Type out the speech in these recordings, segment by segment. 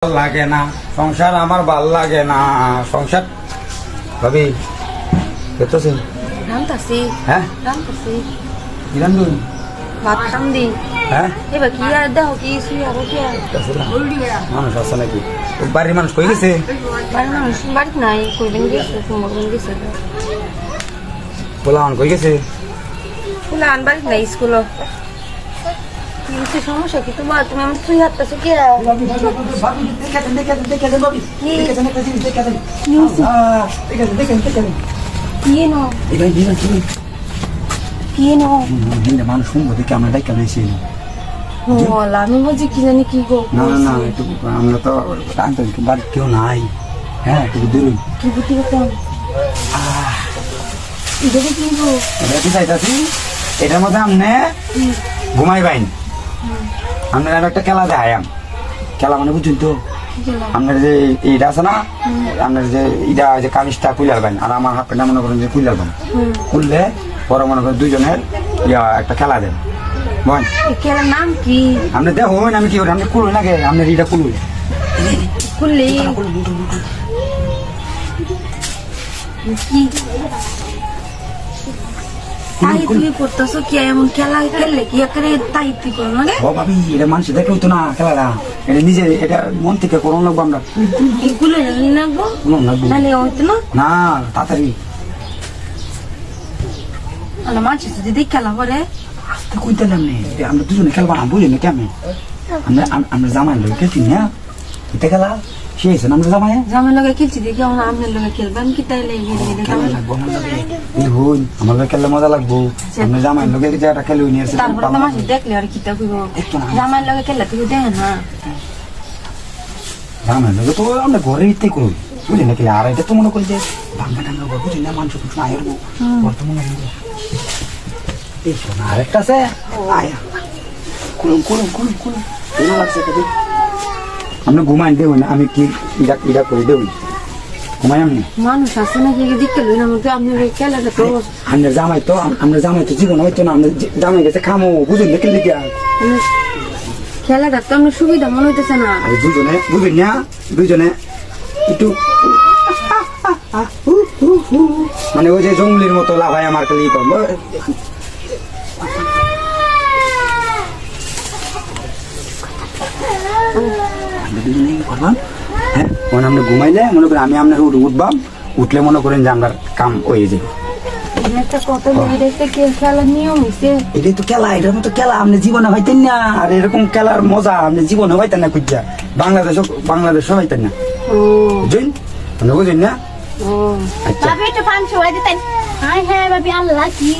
লাগে না সংসার আমার ভাল লাগে না সংসার ভাবি কেতেছেন রান্তাছি হ্যাঁ রান্তাছি রান্ধুন ভাত খাম দি হ্যাঁ এবার কি আর দাও কি শুই আর কি আর মানুষ আছে নাকি বাড়ির মানুষ কই গেছে বাড়ির মানুষ বাড়িতে নাই কইবেন গেছে সুন্দরবন গেছে পোলাওয়ান কই গেছে বলে আন বাড়িতে নাই স্কুল কি হচ্ছে সমস্যা কি তোমার তুমি আমার শুই হাঁটতেছো কে কি এনো কি এনো মানুষ শুনবো দেখে আমরা ডাইকা নিয়েছি বল আমি বলছি কি জানি কি গো না না না একটু আমরা তো বাড়ির কেউ নাই হ্যাঁ একটু দূরই কি বুদ্ধি করতাম এটা কি গো এটা চাইতাছি এটার মধ্যে আপনি ঘুমাই বাইন আপনার আর একটা খেলা দেখায়াম খেলা মানে বুঝছেন তো আপনার যে এইটা আছে না আপনার যে এটা যে কামিজটা খুলারবেন আর আমার হাত প্যান্টটা মনে করেন যে খুলারবেন খুললে পরে মনে করেন দুইজনের একটা খেলা দেন বল এই খেলার নাম কি আপনি দেখুন আমি কি করি আপনি খুলুন আগে আপনার এইটা খুলুন খুললি কি তাই তুমি করতেছো কি এমন খেলা খেললে কি এখানে তাই তুই করো না ও ভাবি এটা মানুষ দেখলেও তো না খেলাটা এটা নিজে এটা মন থেকে করুন লাগবো আমরা এগুলো লাগবো করুন লাগবো নাহলে হইতো না না তাড়াতাড়ি আলো মানুষ যদি খেলা করে আস্তে কইতে নামনি আমরা দুজনে খেলবা না বুঝলি না কেমন আমরা আমরা জামাই লোক খেলছি না এটা খেলা শেষ আমরা জামাই জামের লগে খেলছি দেখি আমার আমের লগে খেলবেন কি তাই লেগে খেলা লাগবো আমার লাগে হই আমার লগে খেললে মজা লাগবো আমরা জামাই লোকে যে একটা খেলে নিয়ে এসে তারপরে তো মাসে দেখলে আর কি তা কইব জামার লগে খেললে তুই দেখ না জামাই লোকে তো আমরা ঘরে ইতে করি বুঝলি না খেলে আর এটা তো মনে করি যে ভাঙ্গা টাঙ্গা ঘর বুঝলি না মানুষ কিছু আয়ের বর্তমানে এই শোনা আরেকটা আছে আয়া কুলুম কুলুম কুলুম কুলুম কেনা লাগছে কদি আমরা ঘুমাই দেব না আমি কি ইডা করে দেব ঘুমাই আমি মানুষ আছে নাকি দেখতে লই না মতো আপনি খেলাটা তো আমরা জামাই তো জীবন হয়তো না আমরা জামাই গেছে খামো বুঝুন না খেলে কি খেলাটা তো আমরা সুবিধা মনে হইতেছে না আর দুজনে বুঝুন না দুজনে একটু মানে ওই যে জঙ্গলির মতো লাভাই আমার খালি করবো হ্যাঁ মানে আমরা ঘুমাইলে মনে করেন আমি আপনার উঠবাম উঠলে মনে করেন যে আমার কাম হয়ে যাবে একটা কত একটা খেলার নিয়ম হইছে এটাই তো খেলা এটার মতো খেলা আপনি জীবনে হইতেন না আর এরকম খেলার মজা আপনি জীবনে হইতেন না খুঁজা বাংলাদেশও হইতেন না ও বুঝুন আপনি বুঝুন না ও আচ্ছা Babi itu pan cuai di ten. Hai hai babi Allah ki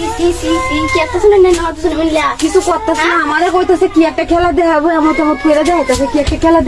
kita sudah nene waktu sudah melihat. কিছু করতেছে না আমারে কইতাছে কি একটা খেলা দেখাবো এমন তেমন করে দেখাইতেছে কি একটা খেলা